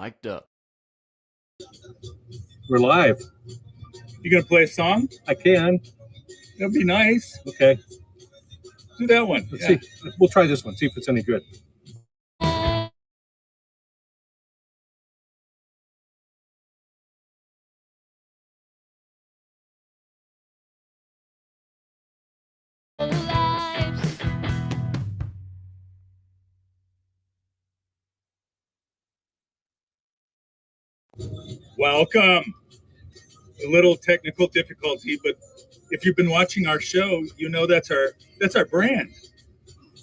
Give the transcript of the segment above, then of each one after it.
Micdup. We're live. You gonna play a song? I can. That'd be nice. Okay. Do that one. Let's see. We'll try this one. See if it's any good. Welcome. A little technical difficulty, but if you've been watching our show, you know that's our brand.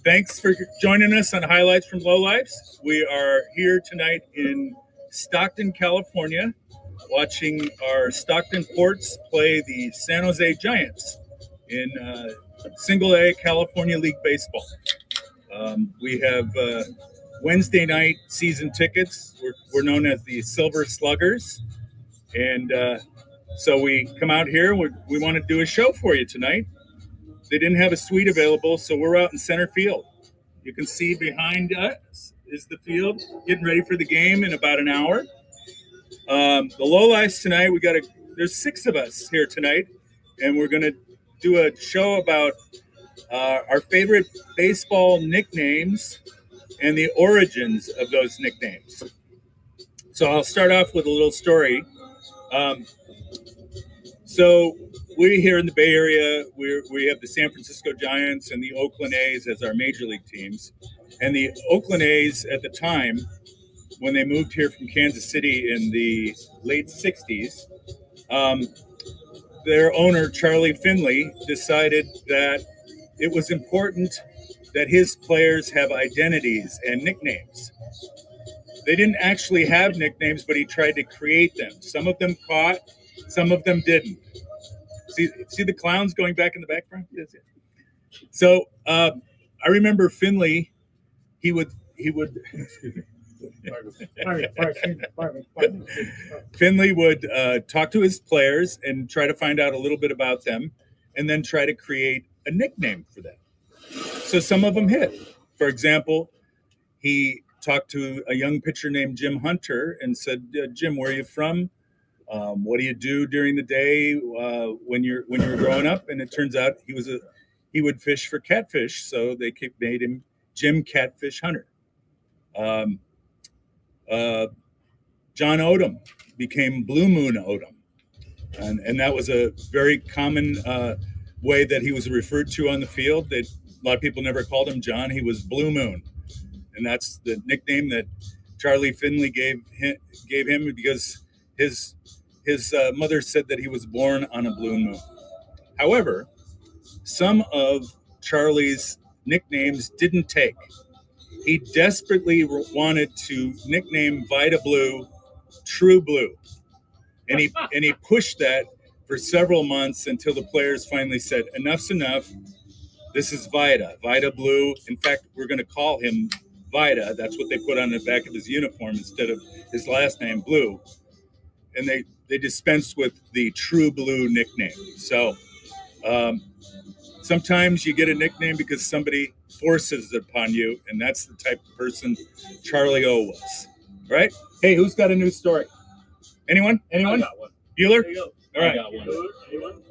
Thanks for joining us on Highlights from Lowlifes. We are here tonight in Stockton, California, watching our Stockton Ports play the San Jose Giants in Single A California League Baseball. We have Wednesday night season tickets. We're known as the Silver Sluggers. And so we come out here. We want to do a show for you tonight. They didn't have a suite available, so we're out in center field. You can see behind us is the field, getting ready for the game in about an hour. The Lowlifes tonight, there's 6 of us here tonight, and we're going to do a show about our favorite baseball nicknames and the origins of those nicknames. So I'll start off with a little story. So we here in the Bay Area, we have the San Francisco Giants and the Oakland A's as our major league teams. And the Oakland A's at the time, when they moved here from Kansas City in the late 60s, their owner, Charlie Finley, decided that it was important that his players have identities and nicknames. They didn't actually have nicknames, but he tried to create them. Some of them caught, some of them didn't. See the clowns going back in the background? Yes. So I remember Finley, he would Finley would talk to his players and try to find out a little bit about them and then try to create a nickname for them. So some of them hit. For example, he talked to a young pitcher named Jim Hunter and said, Jim, where are you from? What do you do during the day when you're growing up? And it turns out he would fish for catfish, so they made him Jim Catfish Hunter. John Odom became Blue Moon Odom, and that was a very common way that he was referred to on the field. A lot of people never called him John. He was Blue Moon, and that's the nickname that Charlie Finley gave him because his mother said that he was born on a blue moon. However, some of Charlie's nicknames didn't take. He desperately wanted to nickname Vida Blue True Blue, and he pushed that for several months until the players finally said, enough's enough. This is Vida Blue. In fact, we're going to call him Vida. That's what they put on the back of his uniform instead of his last name, Blue. And they dispensed with the True Blue nickname. So sometimes you get a nickname because somebody forces it upon you, and that's the type of person Charlie O was. Right? Hey, who's got a new story? Anyone? I got one. Bueller? All right. I got one.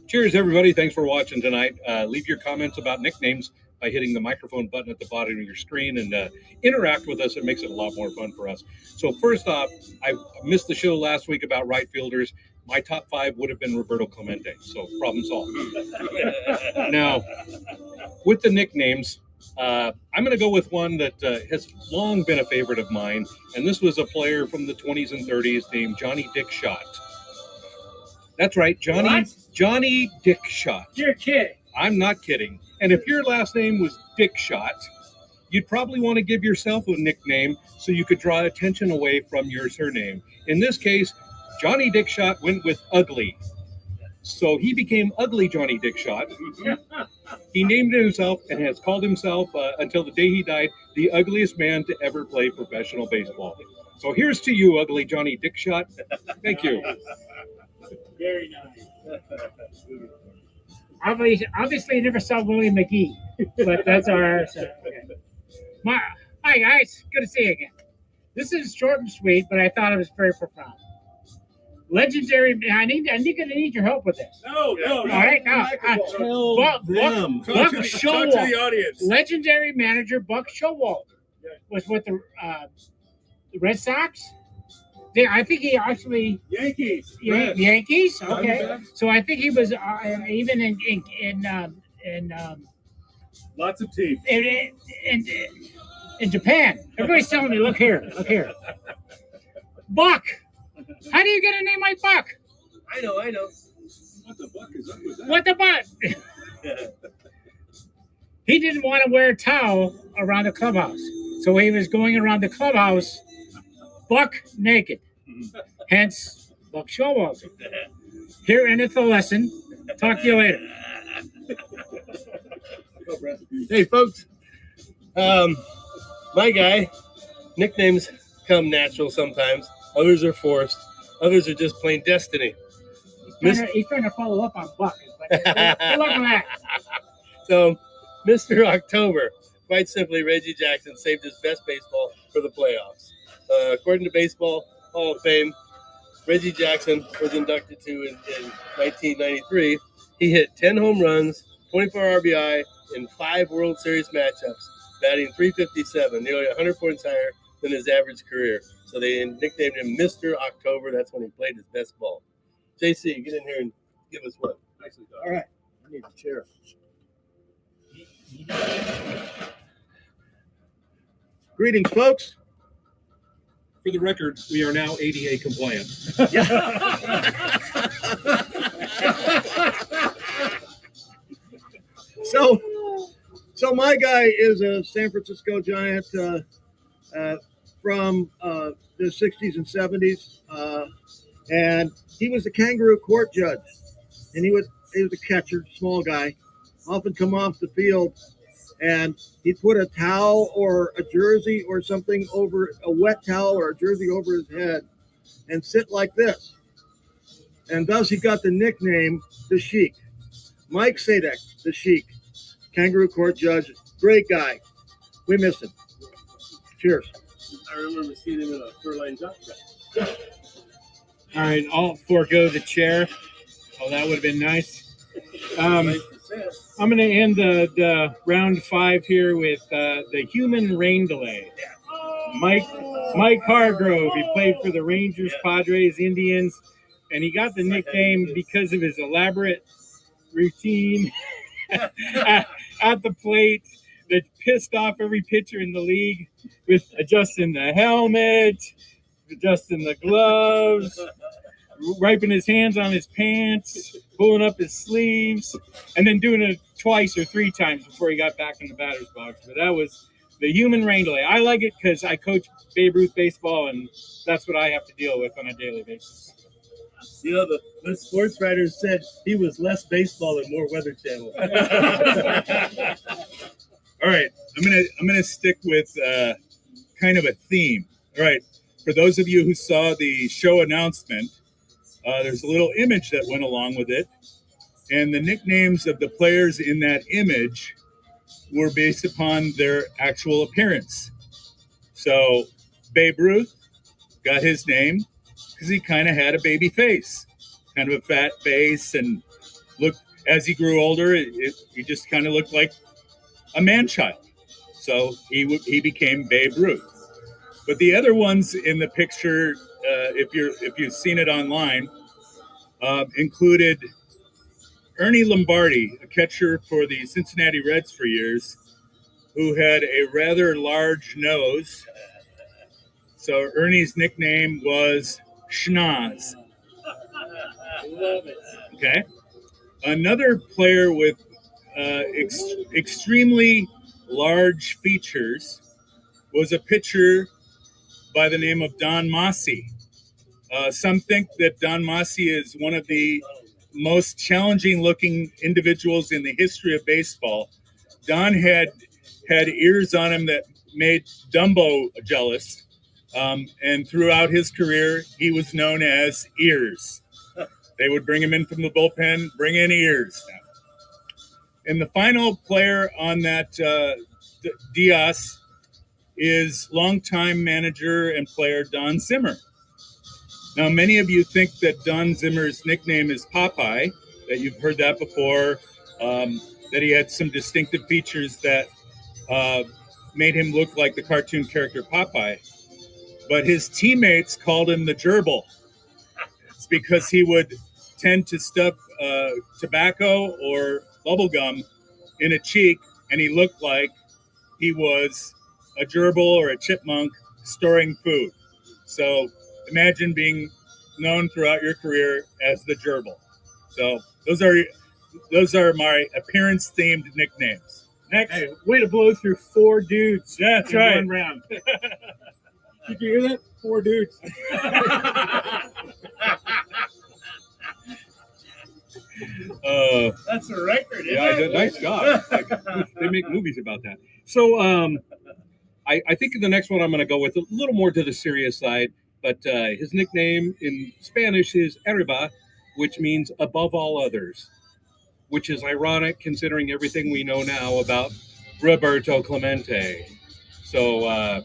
Cheers, everybody. Thanks for watching tonight. Leave your comments about nicknames by hitting the microphone button at the bottom of your screen and interact with us. It makes it a lot more fun for us. So first off, I missed the show last week about right fielders. My top 5 would have been Roberto Clemente. So problem solved. Now, with the nicknames, I'm going to go with one that has long been a favorite of mine. And this was a player from the 20s and 30s named Johnny Dickshot. That's right, Johnny Dickshot. You're kidding. I'm not kidding. And if your last name was Dickshot, you'd probably want to give yourself a nickname so you could draw attention away from your surname. In this case, Johnny Dickshot went with Ugly. So he became Ugly Johnny Dickshot. He named himself and has called himself, until the day he died, the ugliest man to ever play professional baseball. So here's to you, Ugly Johnny Dickshot. Thank you. Very nice. Obviously, I never saw Willie McGee, but that's our. Okay. Hi guys, good to see you again. This is short and sweet, but I thought it was very profound. Legendary. I need your help with this. No. All right, now. Tell Buck Talk to the Showalter. audience. Legendary manager Buck Showalter was with the Red Sox. I think he actually Yankees. Yankees. Okay, Diamondbacks. so I think he was even in Lots of teeth. in Japan. Everybody's telling me, look here. Buck. How do you get a name like Buck? I know. What the fuck is up with that? What the butt? He didn't want to wear a towel around the clubhouse. So he was going around the clubhouse buck naked. Hence, Buck Showalter. Here endeth the lesson. Talk to you later. Hey, folks. My guy, nicknames come natural sometimes. Others are forced. Others are just plain destiny. He's trying to follow up on Buck. Good luck with that. So, Mr. October, quite simply, Reggie Jackson saved his best baseball for the playoffs. According to Baseball Hall of Fame, Reggie Jackson was inducted to in 1993. He hit 10 home runs, 24 RBI in 5 World Series matchups, batting .357, nearly 100 points higher than his average career. So they nicknamed him Mr. October. That's when he played his best ball. JC, get in here and give us one. All right. I need a chair. Greetings, folks. For the record, we are now ADA compliant. So my guy is a San Francisco Giant from the 60s and 70s, and he was a kangaroo court judge, and he was a catcher, small guy, often come off the field, and he'd put a towel or a jersey or something over, a wet towel or a jersey over his head, and sit like this, and thus he got the nickname the Sheik. Mike Sadek, the Sheik, kangaroo court judge, great guy. We miss him. Cheers. I remember seeing him in a fur-lined jacket. All right, I'll forego the chair. Oh, that would have been nice. I'm going to end the round 5 here with the human rain delay. Mike Hargrove. He played for the Rangers, Padres, Indians, and he got the nickname because of his elaborate routine at the plate that pissed off every pitcher in the league, with adjusting the helmet, adjusting the gloves, wiping his hands on his pants, pulling up his sleeves, and then doing it twice or 3 times before he got back in the batter's box. But that was the human rain delay. I like it because I coach Babe Ruth baseball, and that's what I have to deal with on a daily basis. You know, the sports writers said he was less baseball and more Weather Channel. All right, I'm gonna stick with kind of a theme. All right, for those of you who saw the show announcement, there's a little image that went along with it, and the nicknames of the players in that image were based upon their actual appearance. So Babe Ruth got his name because he kind of had a baby face, kind of a fat face, and looked, as he grew older, he just kind of looked like a man-child. So he became Babe Ruth. But the other ones in the picture, if you've seen it online, included Ernie Lombardi, a catcher for the Cincinnati Reds for years, who had a rather large nose. So Ernie's nickname was Schnoz. Okay. Another player with extremely large features was a pitcher by the name of Don Massey. Some think that Don Massey is one of the most challenging looking individuals in the history of baseball. Don had ears on him that made Dumbo jealous. And throughout his career, he was known as Ears. They would bring him in from the bullpen, bring in Ears. And the final player on that Diaz is longtime manager and player Don Zimmer. Now, many of you think that Don Zimmer's nickname is Popeye, that you've heard that before, that he had some distinctive features that made him look like the cartoon character Popeye. But his teammates called him the gerbil. It's because he would tend to stuff tobacco or bubble gum in a cheek, and he looked like he was a gerbil or a chipmunk storing food. So imagine being known throughout your career as the gerbil. So those are my appearance-themed nicknames. Next. Hey, way to blow through 4 dudes. That's in right. One round. Did you hear that? 4 dudes. That's a record, isn't Yeah, it? nice job. They make movies about that. So I think the next one I'm going to go with a little more to the serious side, but his nickname in Spanish is Arriba, which means above all others, which is ironic considering everything we know now about Roberto Clemente. So,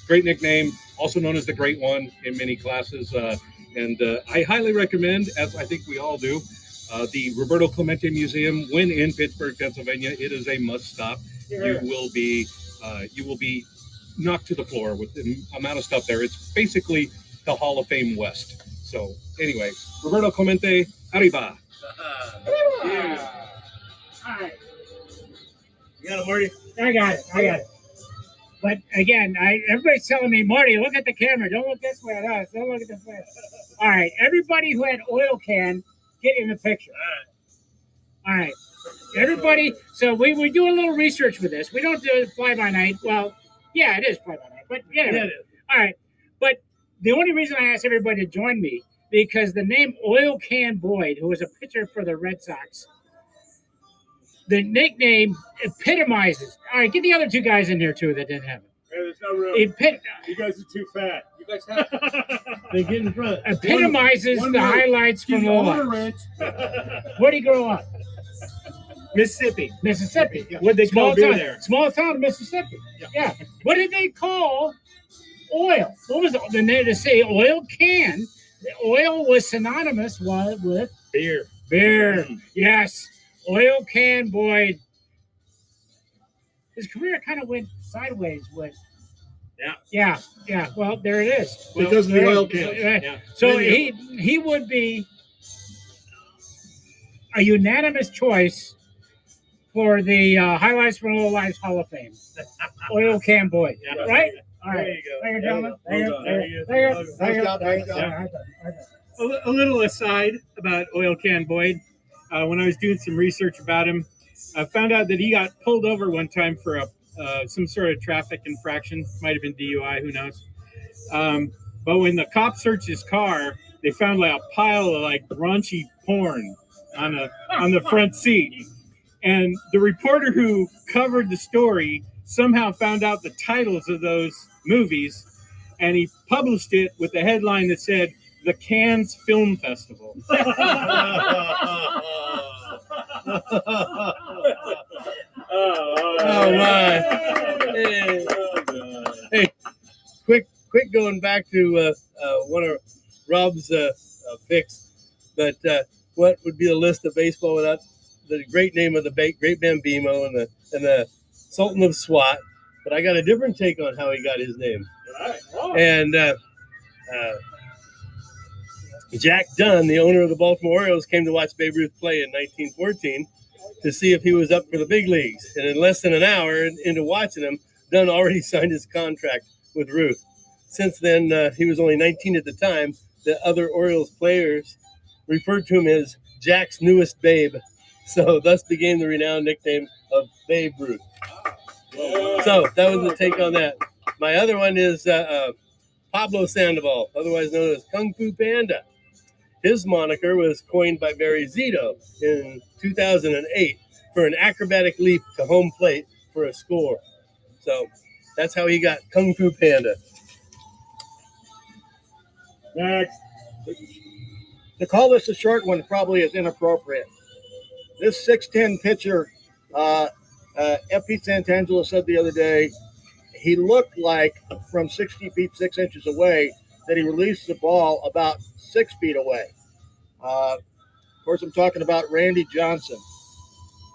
great nickname, also known as the Great One in many classes. And I highly recommend, as I think we all do, the Roberto Clemente Museum when in Pittsburgh, Pennsylvania. It is a must stop. You will be knocked to the floor with the amount of stuff there. It's basically the Hall of Fame West. So anyway, Roberto Clemente, arriba. Yeah. All right. You got it, Marty? I got it. But again, everybody's telling me, Marty, look at the camera. Don't look this way at us. Don't look at this way. All right. Everybody who had oil can, get in the picture. All right. Everybody. So we do a little research with this. We don't do it fly by night. Well, yeah, it is fly by night. But yeah, it is. All right. But the only reason I asked everybody to join me, because the name Oil Can Boyd, who was a pitcher for the Red Sox, the nickname epitomizes. All right, get the other 2 guys in here too that didn't have it. Hey, there's no room. You guys are too fat. You guys have they get in front. Epitomizes One the word. highlights from Lowlifes. Where did he grow up? Mississippi. Mississippi. Yeah. What they Small call beer town there. Small town, Mississippi. Yeah. What did they call oil? What was the name to say oil can? The oil was synonymous with Beer. beer. Yes. Oil Can Boyd. His career kind of went sideways with. Yeah. Well, there it is. Because of the oil can. Yeah. So he would be a unanimous choice for the Highlights from Lowlifes Hall of Fame. Oil Can Boyd. Yeah. Right? All right. There you go. Thank you, gentlemen. Nice job. A little aside about Oil Can Boyd. When I was doing some research about him, I found out that he got pulled over one time for some sort of traffic infraction. Might have been DUI, who knows. But when the cops searched his car, they found like a pile of like raunchy porn on the front seat. And the reporter who covered the story somehow found out the titles of those movies, and he published it with a headline that said, "The Cannes Film Festival." Oh my! Hey, quick going back to one of Rob's picks, but what would be a list of baseball without the great name of the great Bambino and the Sultan of SWAT? But I got a different take on how he got his name. And Jack Dunn, the owner of the Baltimore Orioles, came to watch Babe Ruth play in 1914 to see if he was up for the big leagues. And in less than an hour into watching him, Dunn already signed his contract with Ruth. Since then, he was only 19 at the time. The other Orioles players referred to him as Jack's newest babe. So thus began the renowned nickname of Babe Ruth. So that was the take on that. My other one is Pablo Sandoval, otherwise known as Kung Fu Panda. His moniker was coined by Barry Zito in 2008 for an acrobatic leap to home plate for a score. So that's how he got Kung Fu Panda. Next. To call this a short one probably is inappropriate. This 6'10" pitcher, F.P. Santangelo said the other day, he looked like from 60 feet 6 inches away that he released the ball about 6 feet away. Of course, I'm talking about Randy Johnson,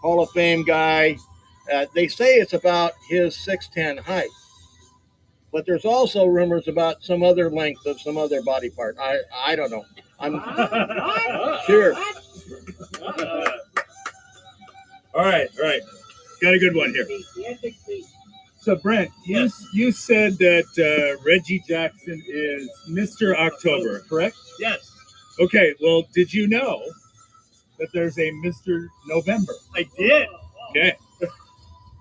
Hall of Fame guy. They say it's about his 6'10" height, but there's also rumors about some other length of some other body part. I don't know. I'm sure. All right. Got a good one here. So, Brent, you said that Reggie Jackson is Mr. October, correct? Yes, Okay, well, did you know that there's a Mr. November? I did. Okay.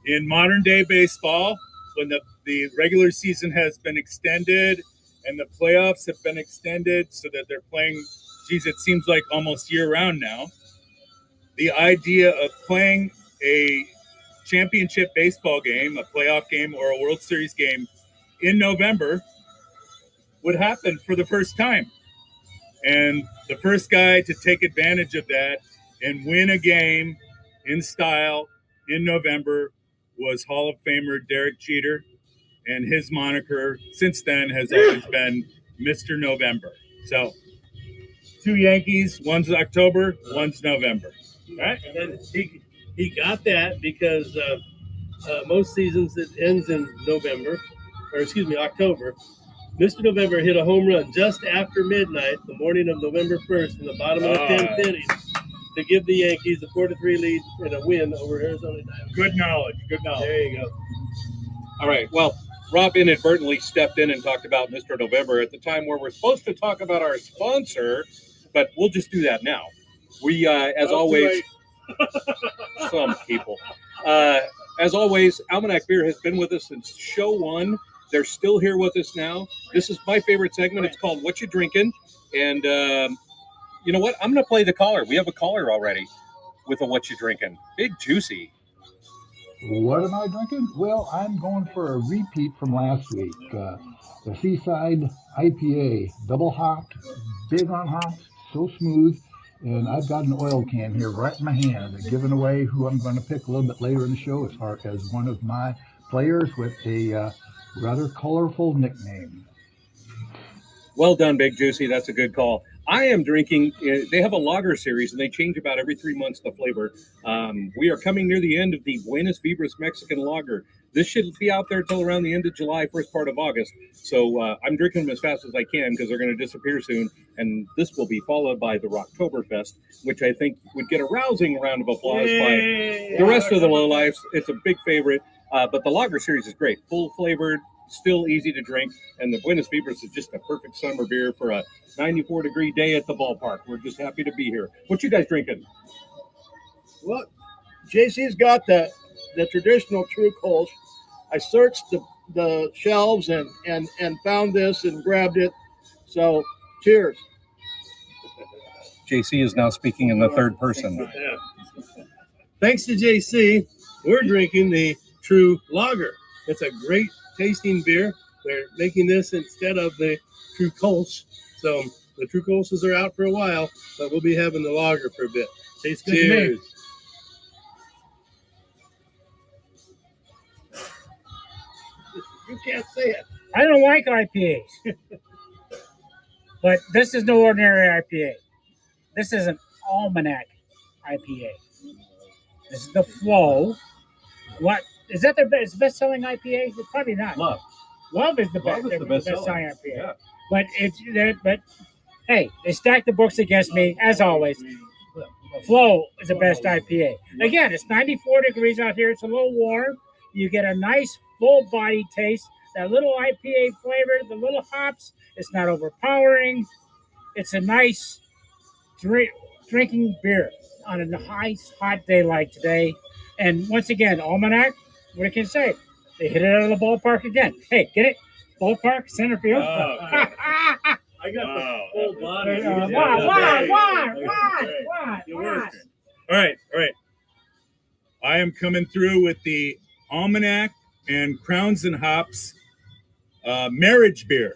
In modern day baseball, when the regular season has been extended and the playoffs have been extended so that they're playing, geez, it seems like almost year round now, the idea of playing a championship baseball game, a playoff game, or a World Series game in November would happen for the first time. And the first guy to take advantage of that and win a game in style in November was Hall of Famer Derek Jeter. And his moniker since then has always been Mr. November. So 2 Yankees, one's October, one's November. All right? And he got that because most seasons it ends in October. Mr. November hit a home run just after midnight, the morning of November 1st, in the bottom of the 10th inning to give the Yankees a 4-3 lead and a win over Arizona Diamondbacks. Good knowledge. There you go. All right. Well, Rob inadvertently stepped in and talked about Mr. November at the time where we're supposed to talk about our sponsor, but we'll just do that now. We, as always, some people. As always, Almanac Beer has been with us since show 1. They're still here with us now. This is my favorite segment. It's called What You Drinking? And you know what? I'm going to play the caller. We have a caller already with a What You Drinking. Big Juicy. What am I drinking? Well, I'm going for a repeat from last week. The Seaside IPA, double hopped, big on hops, so smooth. And I've got an oil can here right in my hand, giving away who I'm going to pick a little bit later in the show as far as one of my players with a rather colorful nickname. Well done, Big Juicy. That's a good call. I am drinking, they have a lager series, and they change about every 3 months the flavor. We are coming near the end of the Buenos Vibras Mexican Lager. This should be out there till around the end of July, first part of August. So I'm drinking them as fast as I can because they're going to disappear soon. And this will be followed by the Rocktoberfest, which I think would get a rousing round of applause by the rest of the Lowlifes. It's a big favorite. But the lager series is great. Full flavored, still easy to drink. And the Buenos Vibras is just a perfect summer beer for a 94-degree day at the ballpark. We're just happy to be here. What you guys drinking? Well, JC's got the traditional True Kolsch. I searched the shelves and found this and grabbed it. So, cheers. JC is now speaking in the third person. Yeah. Thanks to JC, we're drinking the True Lager. It's a great tasting beer. They're making this instead of the True Kolsch. So the True Kolsch's are out for a while, but we'll be having the lager for a bit. Tastes good to me. You can't say it. I don't like IPAs, but this is no ordinary IPA. This is an Almanac IPA. This is the Flow. What is that? Their best-selling IPA? It's probably not. Love is the best-selling IPA. Yeah. But hey, they stack the books against me as always. Flow is the best IPA. Again, it's 94 degrees out here. It's a little warm. You get a nice full body taste. That little IPA flavor, the little hops. It's not overpowering. It's a nice drinking beer on a nice hot day like today. And once again, Almanac, what can I say? They hit it out of the ballpark again. Hey, get it? Ballpark, center field. Oh, okay. I got the full body. Why? All right. I am coming through with the Almanac and Crowns and Hops marriage beer.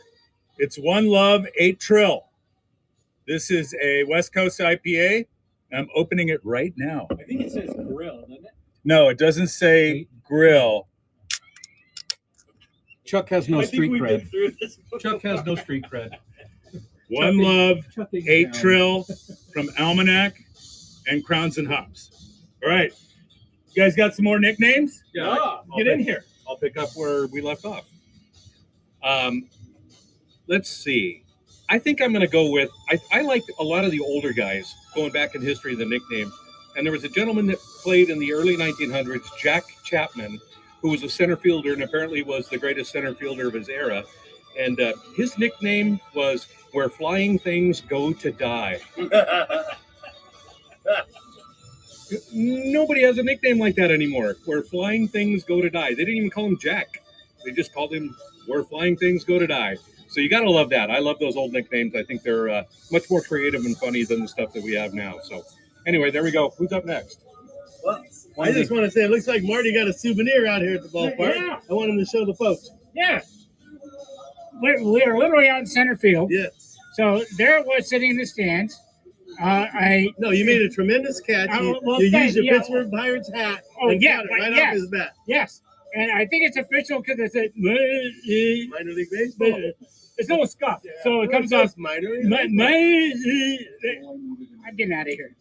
It's One Love 8 Trill. This is a West Coast IPA. I'm opening it right now. I think it says grill, doesn't it? No, it doesn't say grill. Chuck has no I think street we've been cred. through this before. Chuck has no street cred. One Love, Chuck is 8 down. Trill from Almanac, and Crowns and Hops. All right. You guys got some more nicknames? Yeah, I'll get in here. I'll pick up where we left off. Let's see. I think I'm going to go with, I like a lot of the older guys going back in history, the nicknames. And there was a gentleman that played in the early 1900s, Jack Chapman, who was a center fielder and apparently was the greatest center fielder of his era. And his nickname was Where Flying Things Go to Die. Nobody has a nickname like that anymore, Where Flying Things Go to Die. They didn't even call him Jack. They just called him Where Flying Things Go to Die. So you got to love that. I love those old nicknames. I think they're much more creative and funny than the stuff that we have now. So anyway, there we go. Who's up next? Well, I just want to say, it looks like Marty got a souvenir out here at the ballpark. Yeah. I want him to show the folks. Yeah. We're literally out in center field. Yeah. So there it was sitting in the stands. No, you made a tremendous catch. You well, used your yeah. Pittsburgh Pirates hat Oh, and yeah, caught it but right yes. off his bat. Yes. And I think it's official because it said, Minor League Baseball. it's a little scuff. So it comes off. Minor League My, Baseball. I'm getting out of here.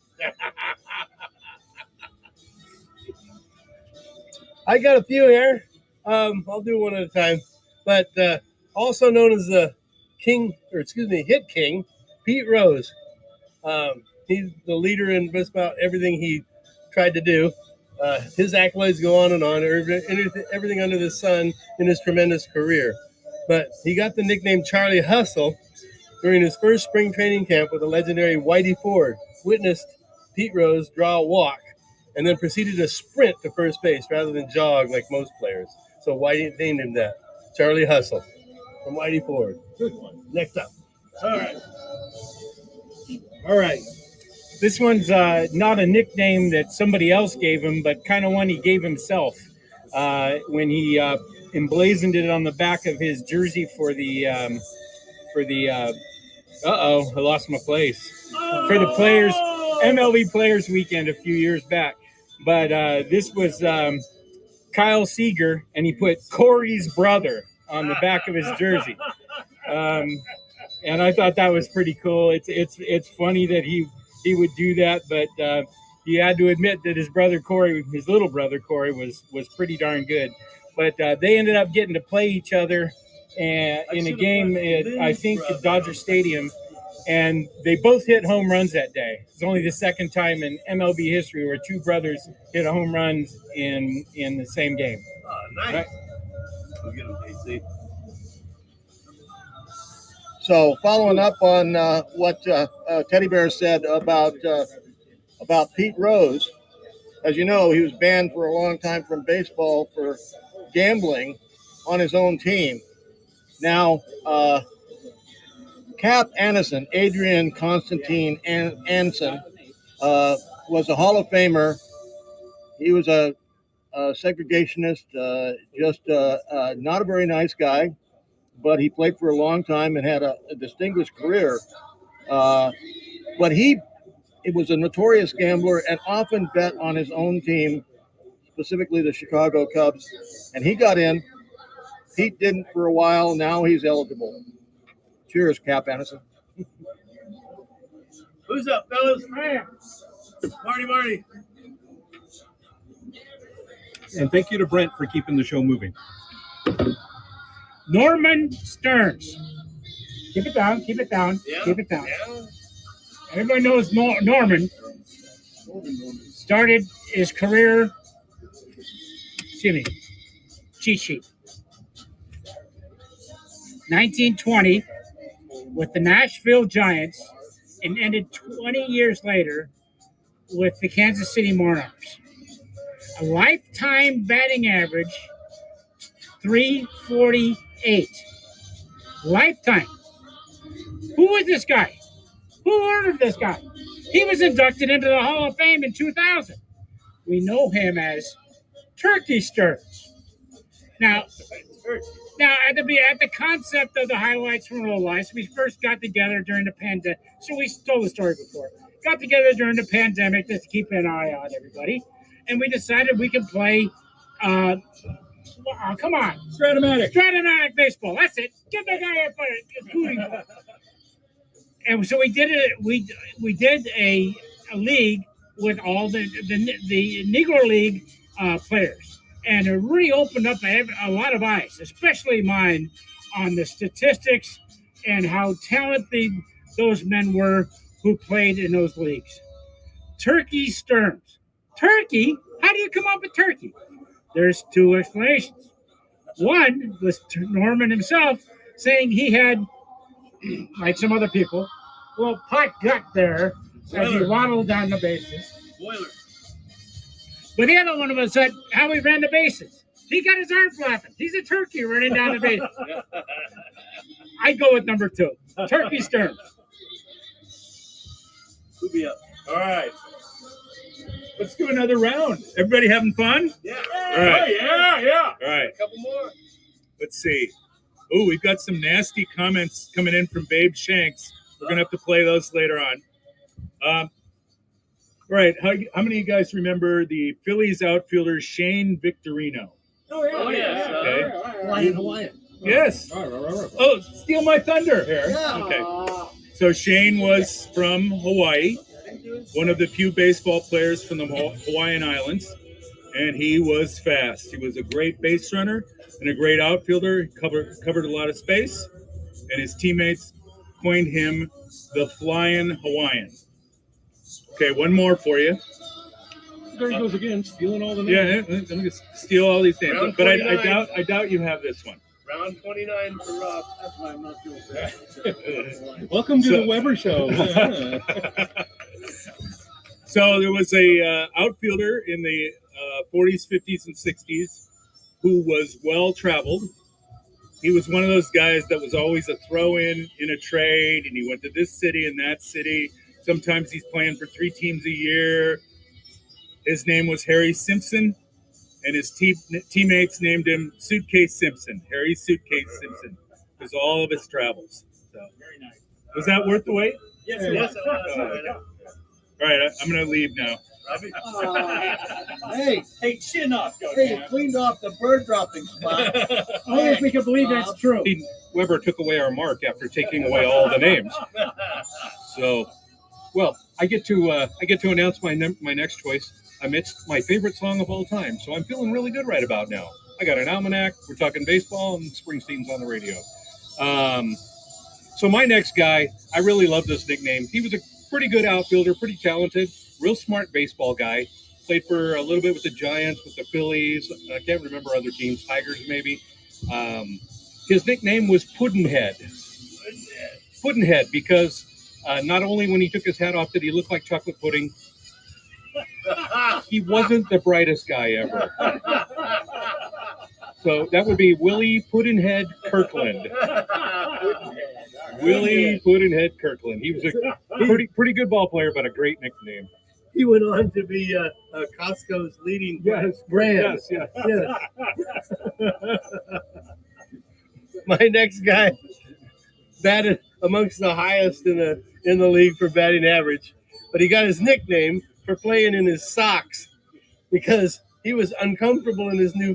I got a few here. I'll do one at a time. But also known as the Hit King, Pete Rose. He's the leader in just about everything he tried to do. His accolades go on and on, everything under the sun in his tremendous career. But he got the nickname Charlie Hustle during his first spring training camp with the legendary Whitey Ford. Witnessed Pete Rose draw a walk and then proceeded to sprint to first base rather than jog like most players. So Whitey named him that, Charlie Hustle, from Whitey Ford. Good one. Next up. All right. This one's not a nickname that somebody else gave him, but kind of one he gave himself when he emblazoned it on the back of his jersey for the I lost my place. For the players, MLB Players Weekend a few years back. But this was Kyle Seager, and he put Corey's brother on the back of his jersey. And I thought that was pretty cool. It's funny that he would do that, but he had to admit that his brother Corey, his little brother Corey, was pretty darn good. But they ended up getting to play each other in a game at, I think, at Dodger Stadium, and they both hit home runs that day. It's only the second time in MLB history where two brothers hit a home run in the same game. Oh, nice. Right. We'll get him, AC. So following up on what Teddy Bear said about Pete Rose, as you know, he was banned for a long time from baseball for gambling on his own team. Now, Cap Anderson, Adrian Constantine Anson, was a Hall of Famer. He was a segregationist, just not a very nice guy, but he played for a long time and had a distinguished career. But he was a notorious gambler and often bet on his own team, specifically the Chicago Cubs. And he got in. Pete didn't for a while. Now he's eligible. Cheers, Cap Anderson. Who's up, fellas? Marty. And thank you to Brent for keeping the show moving. Norman Stearns. Keep it down. Keep it down. Yeah. Keep it down. Yeah. Everybody knows Norman started his career. Cheat sheet. 1920 with the Nashville Giants and ended 20 years later with the Kansas City Monarchs. A lifetime batting average, 348. Lifetime. Who was this guy? Who ordered this guy? He was inducted into the Hall of Fame in 2000. We know him as Turkey Stearns. Now at the concept of the highlights from Lowlifes, we first got together during the pandemic. So we told the story before. Got together during the pandemic just to keep an eye on everybody. And we decided we could play Oh, come on. Stratomatic. Baseball. That's it. Get that guy up there. And so we did it. We did a league with all the Negro League players, and it really opened up a lot of eyes, especially mine, on the statistics and how talented those men were who played in those leagues. Turkey Stearns. Turkey? How do you come up with turkey? There's two explanations. One was Norman himself saying he had, like some other people, a little pot gut there as he waddled down the bases. But the other one of us said how he ran the bases. He got his arm flapping. He's a turkey running down the bases. I'd go with number 2, Turkey Stearns. Who'll be up? All right. Let's do another round. Everybody having fun? Yeah. All right. Yeah. All right. A couple more. Let's see. Oh, we've got some nasty comments coming in from Babe Shanks. We're going to have to play those later on. All right. How many of you guys remember the Phillies outfielder Shane Victorino? Oh, yeah. Okay. Hawaiian. Yes. Oh, steal my thunder here. Okay. So Shane was from Hawaii, one of the few baseball players from the Hawaiian Islands, and he was fast. He was a great base runner and a great outfielder. He covered a lot of space, and his teammates coined him the Flying Hawaiian. Okay, one more for you. There he goes again, stealing all the names. Yeah, let me just steal all these names. Round But 29. I doubt you have this one. Round 29 for Rob. That's why I'm not doing that. Welcome to So- the Weber Show. So there was a outfielder in the 40s, 50s, and 60s who was well-traveled. He was one of those guys that was always a throw-in in a trade, and he went to this city and that city. Sometimes he's playing for 3 teams a year. His name was Harry Simpson, and his teammates named him Suitcase Simpson, Harry Suitcase Simpson, because of all of his travels. So, Very nice. was that worth the wait? Yes, it was. All right, I'm going to leave now. Hey, chin up. you cleaned off the bird dropping spot. Only if we can believe that's true. Weber took away our mark after taking away all the names. So, well, I get to announce my next choice amidst my favorite song of all time. So I'm feeling really good right about now. I got an almanac. We're talking baseball, and Springsteen's on the radio. So my next guy, I really love this nickname. He was a pretty good outfielder, pretty talented, real smart baseball guy. Played for a little bit with the Giants, with the Phillies. I can't remember other teams, Tigers maybe. His nickname was Puddinhead. Puddinhead, because not only when he took his hat off did he look like chocolate pudding, he wasn't the brightest guy ever. So that would be Willie Puddinhead Kirkland. Willie Puddinhead Kirkland. He was a pretty good ball player, but a great nickname. He went on to be Costco's leading brand. Yes. My next guy batted amongst the highest in the league for batting average, but he got his nickname for playing in his socks because he was uncomfortable in his new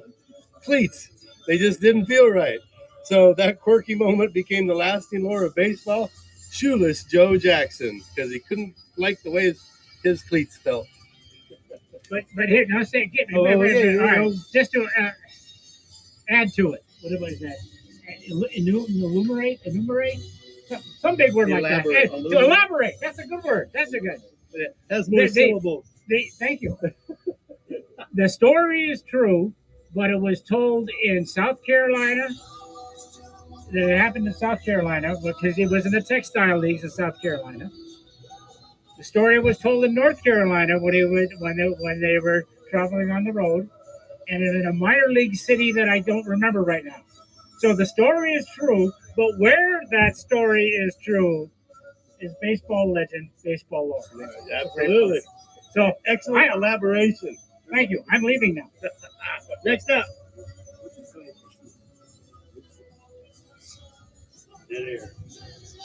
cleats. They just didn't feel right. So that quirky moment became the lasting lore of baseball. Shoeless Joe Jackson, because he couldn't like the way his cleats felt. But here, now say, all right, just to add to it. What was that? Enumerate? Some big word like that. To elaborate. That's a good word. That's a good. It has more syllables. Thank you. The story is true, but it was told in South Carolina. That it happened in South Carolina because it was in the textile leagues in South Carolina. The story was told in North Carolina when they were traveling on the road, and in a minor league city that I don't remember right now. So the story is true, but where that story is true is baseball legend, baseball lore. Absolutely. So Excellent elaboration. thank you. I'm leaving now. Next up.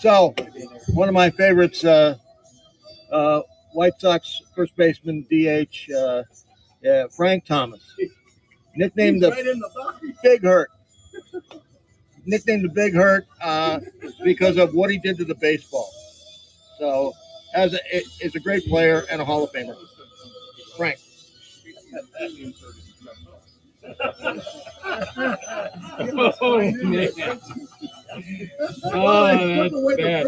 So, one of my favorites, White Sox first baseman, DH, Frank Thomas. Nicknamed the Big Hurt. Nicknamed the Big Hurt because of what he did to the baseball. So, is a great player and a Hall of Famer. Frank. Oh, man. Oh, that's bad.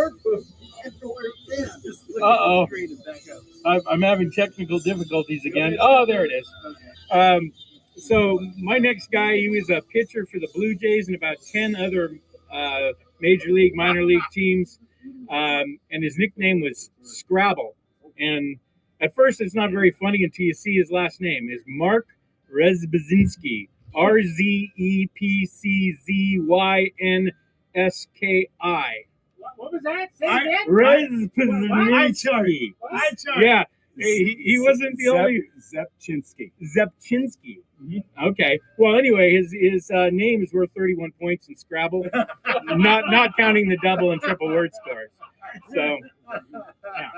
Uh-oh. I'm having technical difficulties again. Oh, there it is. So my next guy, he was a pitcher for the Blue Jays and about 10 other major league, minor league teams. And his nickname was Scrabble. And at first, it's not very funny until you see his last name. Is Mark Rezbzinski. RZEPCZYNSKI. What was that? Say it again. Rezbzinski. Yeah, he wasn't the only. Zepchinsky. Zepchinsky. Okay. Well, anyway, his name is worth 31 points in Scrabble, not counting the double and triple word scores. So, yeah.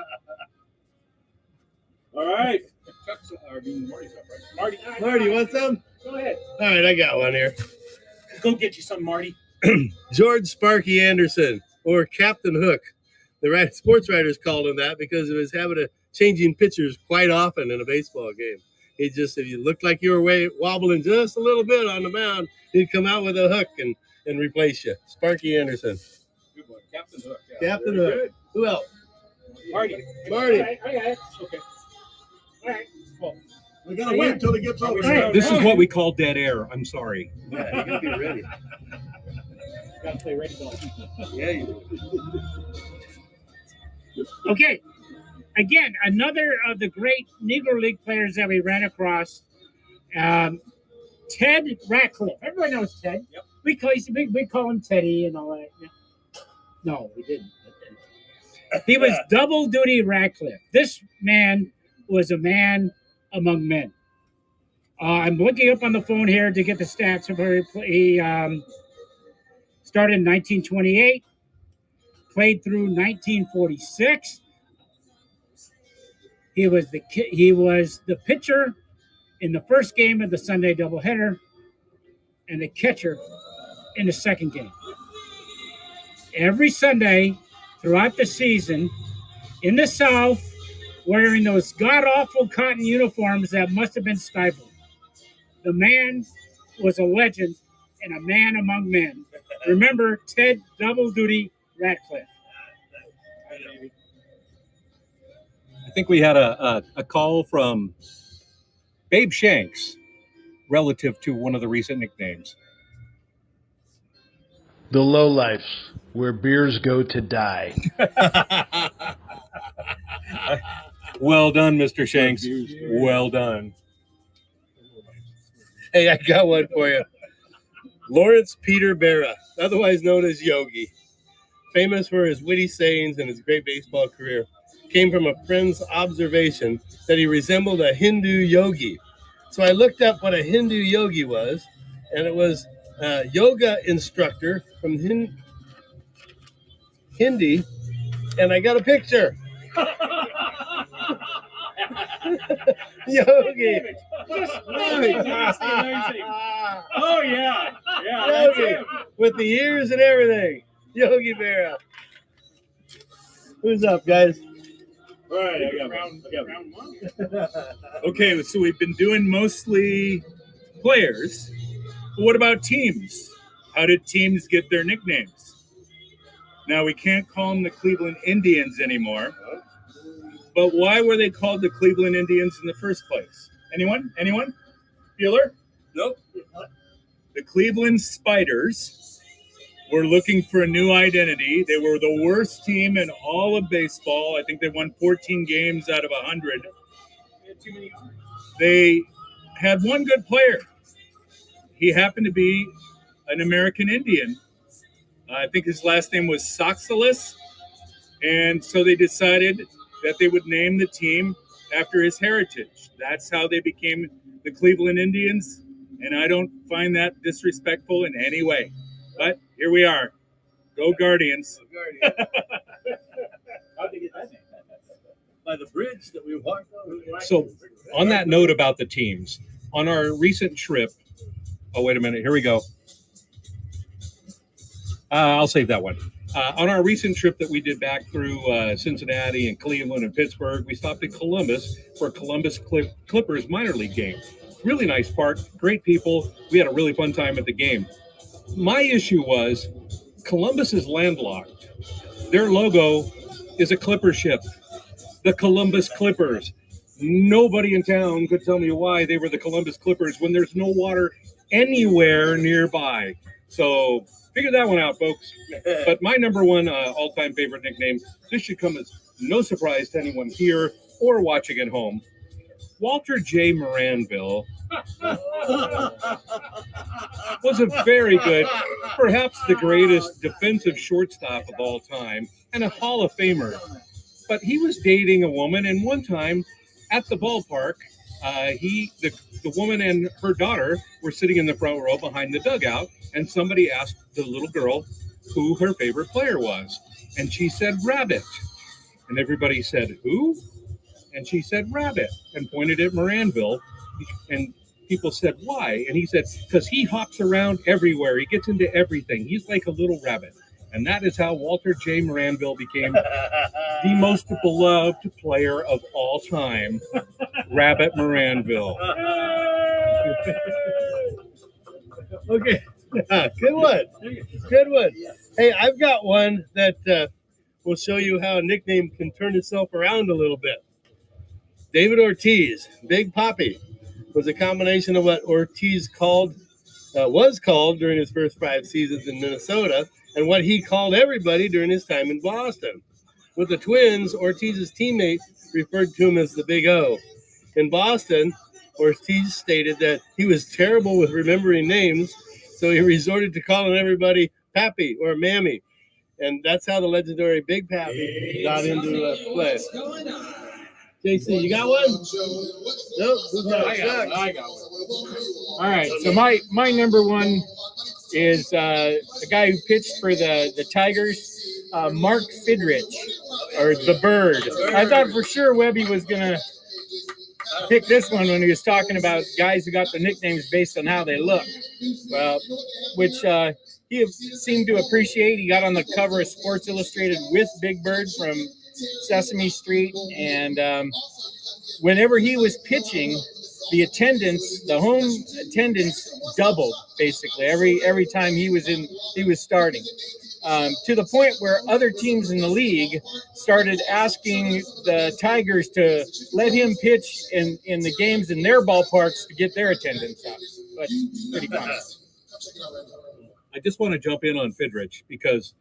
All right. Marty, you want some? Go ahead. All right, I got one here. Go get you some, Marty. George Sparky Anderson, or Captain Hook. The sports writers called him that because of his habit of changing pitchers quite often in a baseball game. He just, if you looked like you were wobbling just a little bit on the mound, he'd come out with a hook and replace you. Sparky Anderson. Good one. Captain Hook. Yeah, Captain Hook. Good. Who else? Marty. Marty. All right, I got it. Okay. All right. Well, We gotta wait until he gets over. Right. This is what we call dead air. I'm sorry. Yeah, you gotta be ready. gotta play ready ball. Yeah, you do. Okay. Again, another of the great Negro League players that we ran across, Ted Ratcliffe. Everyone knows Ted. Yep. We call him Teddy and all that. No, we didn't. He was double duty Ratcliffe. This man was a man among men. I'm looking up on the phone here to get the stats of where he started in 1928, played through 1946. He was the pitcher in the first game of the Sunday doubleheader and the catcher in the second game. Every Sunday throughout the season in the South, wearing those god-awful cotton uniforms that must have been stifled. The man was a legend and a man among men. Remember, Ted Double Duty Ratcliffe. I think we had a call from Babe Shanks relative to one of the recent nicknames. The Lowlifes, where beers go to die. Well done, Mr. Shanks. Well done. Hey, I got one for you. Lawrence Peter Berra, otherwise known as Yogi, famous for his witty sayings and his great baseball career, came from a friend's observation that he resembled a Hindu yogi. So I looked up what a Hindu yogi was, and it was a yoga instructor from Hindi, and I got a picture. Yogi. Oh, yeah. Yeah, that's Yogi. him. With the ears and everything. Yogi Berra. Who's up, guys? All right, I got round one. Okay, so we've been doing mostly players. But what about teams? How did teams get their nicknames? Now, we can't call them the Cleveland Indians anymore. But why were they called the Cleveland Indians in the first place? Anyone? Bueller? Nope. The Cleveland Spiders were looking for a new identity. They were the worst team in all of baseball. I think they won 14 games out of 100. They had one good player. He happened to be an American Indian. I think his last name was Soxalis. And so they decided that they would name the team after his heritage. That's how they became the Cleveland Indians, and I don't find that disrespectful in any way. But here we are. Go Guardians. How'd they get that name? By the bridge that we walked over. So on that note about the teams, on our recent trip, Oh, wait a minute. Here we go. I'll save that one. On our recent trip that we did back through Cincinnati and Cleveland and Pittsburgh, we stopped in Columbus for a Columbus Clippers minor league game. Really nice park, great people. We had a really fun time at the game. My issue was Columbus is landlocked. Their logo is a clipper ship, the Columbus Clippers. Nobody in town could tell me why they were the Columbus Clippers when there's no water anywhere nearby. So figure that one out, folks. But my number one all-time favorite nickname, this should come as no surprise to anyone here or watching at home. Walter J. Moranville was a very good, perhaps the greatest defensive shortstop of all time and a Hall of Famer. But he was dating a woman, and one time at the ballpark, the woman and her daughter were sitting in the front row behind the dugout, and somebody asked the little girl who her favorite player was. And she said, Rabbit. And everybody said, who? And she said, Rabbit, and pointed at Moranville. And people said, why? And he said, because he hops around everywhere. He gets into everything. He's like a little rabbit. And that is how Walter J. Moranville became the most beloved player of all time, Rabbit Moranville. Okay. Good one. Good one. Hey, I've got one that will show you how a nickname can turn itself around a little bit. David Ortiz, Big Papi, was a combination of what Ortiz was called during his first 5 seasons in Minnesota and what he called everybody during his time in Boston. With the Twins, Ortiz's teammates referred to him as the Big O. In Boston, Ortiz stated that he was terrible with remembering names, so he resorted to calling everybody Pappy or Mammy. And that's how the legendary Big Pappy got into play. JC, you got one? Nope. Who's got it? I got one. All right. So my number one is a guy who pitched for the Tigers, Mark Fidrich, or the Bird. I thought for sure Webby was going to pick this one when he was talking about guys who got the nicknames based on how they look, which he seemed to appreciate. He got on the cover of Sports Illustrated with Big Bird from Sesame Street, and whenever he was pitching, the home attendance doubled basically every time he was starting, to the point where other teams in the league started asking the Tigers to let him pitch in the games in their ballparks to get their attendance up. But it's pretty fun. I just want to jump in on Fidrich because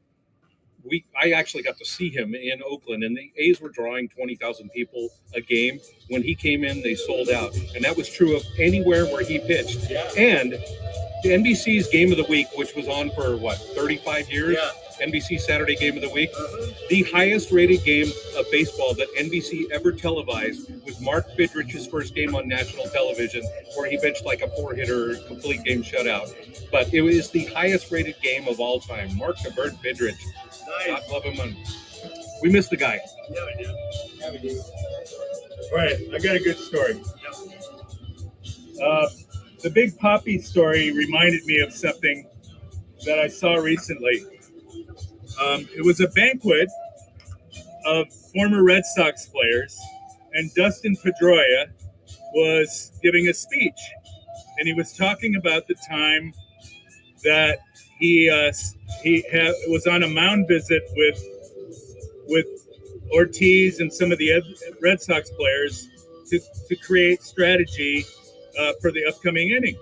I actually got to see him in Oakland, and the A's were drawing 20,000 people a game. When he came in, they sold out, and that was true of anywhere where he pitched. And the NBC's Game of the Week, which was on for 35 years, NBC Saturday Game of the Week, the highest rated game of baseball that NBC ever televised was Mark Fidrich's first game on national television, where he benched like a 4-hitter complete game shutout. But it was the highest rated game of all time. Mark the Bird Fidrich. God love him. And we missed the guy. Yeah, we do. All right, I got a good story. The Big Papi story reminded me of something that I saw recently. It was a banquet of former Red Sox players, and Dustin Pedroia was giving a speech, and he was talking about the time that he was on a mound visit with Ortiz and some of the Red Sox players to create strategy for the upcoming inning.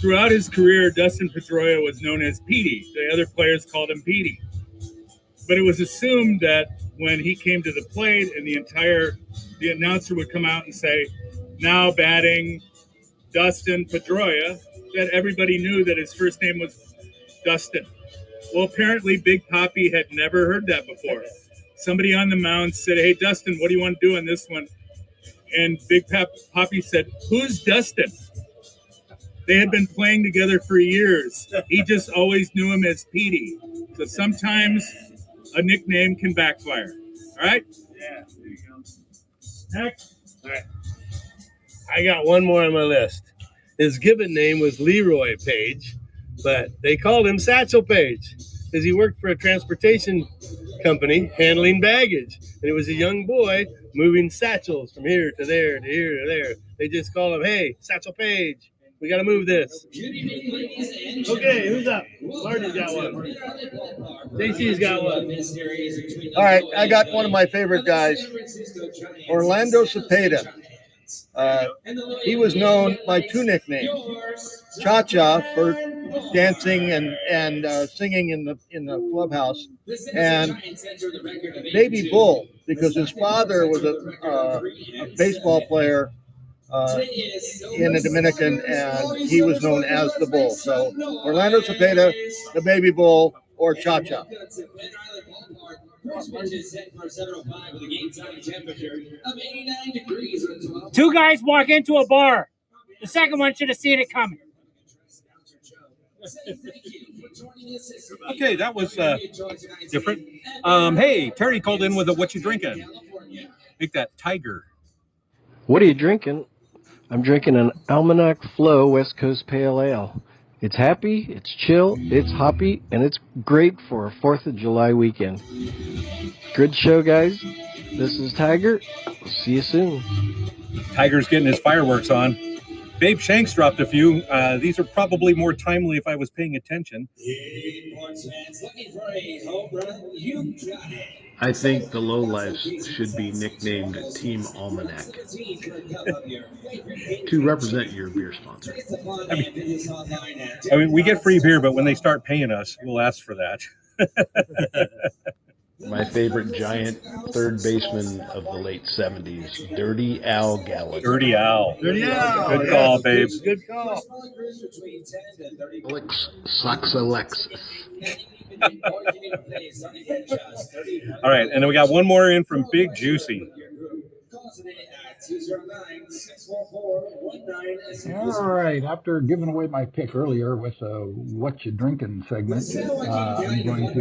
Throughout his career, Dustin Pedroia was known as Petey. The other players called him Petey. But it was assumed that when he came to the plate and the announcer would come out and say, now batting Dustin Pedroia, that everybody knew that his first name was Dustin. Well, apparently Big Papi had never heard that before. Somebody on the mound said, hey, Dustin, what do you want to do on this one? And Big Papi said, who's Dustin? They had been playing together for years. He just always knew him as Petey. So sometimes a nickname can backfire. All right? Yeah, there you go. Next. All right. I got one more on my list. His given name was Leroy Page, but they called him Satchel Page because he worked for a transportation company handling baggage. And he was a young boy moving satchels from here to there to here to there. They just call him, hey, Satchel Page, we got to move this. Okay, who's up? Marty's got one. JC's got one. All right, I got one of my favorite guys, Orlando Cepeda. He was known by two nicknames: Cha-Cha for dancing and singing in the clubhouse, and Baby Bull because his father was a baseball player in the Dominican, and he was known as the Bull. So Orlando Cepeda, the Baby Bull, or Cha-Cha. Two guys walk into a bar. The second one should have seen it coming. Okay, that was different. Hey, Terry called in with a "What you drinking?" Make that Tiger. What are you drinking? I'm drinking an Almanac Flow West Coast Pale Ale. It's happy, it's chill, it's hoppy, and it's great for a 4th of July weekend. Good show, guys. This is Tiger. We'll see you soon. Tiger's getting his fireworks on. Babe Shanks dropped a few. These are probably more timely if I was paying attention. I think the Lowlifes should be nicknamed Team Almanac to represent your beer sponsor. I mean, we get free beer, but when they start paying us, we'll ask for that. My favorite giant third baseman of the late 70s, Dirty Al Gallagher. Dirty Al. Dirty Al. Good call, babe. Good call. Alex sucks Alexis. All right, and then we got one more in from Big Juicy. All right. After giving away my pick earlier with a "What You Drinking" segment, I'm going to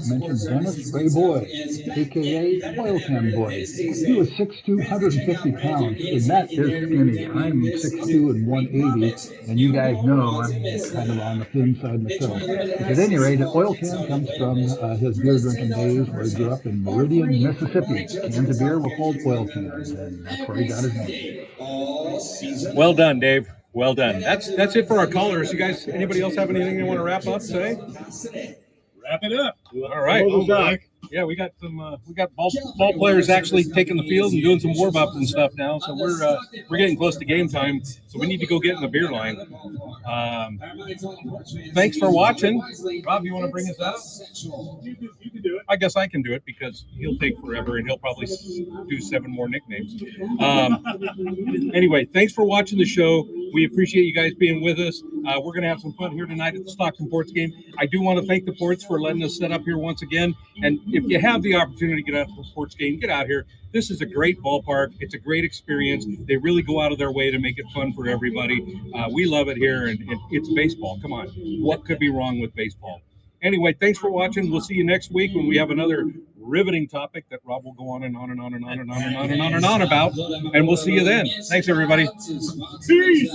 mention Dennis Ray Boyd, a.k.a. Oil Can Boy. He was 6'2", 150 pounds, and that is skinny. I'm 6'2" and 180, and you guys know I'm kind of on the thin side myself. But at any rate, Oil Can comes from his beer drinking days where he grew up in Meridian, Mississippi. Cans of beer were called oil cans, and that's where he got his name. Well done, Dave. Well done. That's it for our callers. You guys, anybody else have anything they want to wrap up today? Wrap it up. All right. Yeah, we got some. We got ball players actually taking the field and doing some warm ups and stuff now. So we're getting close to game time. So we need to go get in the beer line. Thanks for watching. Rob, you want to bring us out? You can do it. I guess I can do it because he'll take forever and he'll probably do 7 more nicknames. Anyway, thanks for watching the show. We appreciate you guys being with us. We're going to have some fun here tonight at the Stockton Ports game. I do want to thank the Ports for letting us set up here once again. And if you have the opportunity to get out to the Ports game, get out here. This is a great ballpark. It's a great experience. They really go out of their way to make it fun for everybody. We love it here, and it's baseball. Come on. What could be wrong with baseball? Anyway, thanks for watching. We'll see you next week when we have another riveting topic that Rob will go on and on and on and on and on and on and on and on about. And we'll see you then. Thanks, everybody. Peace.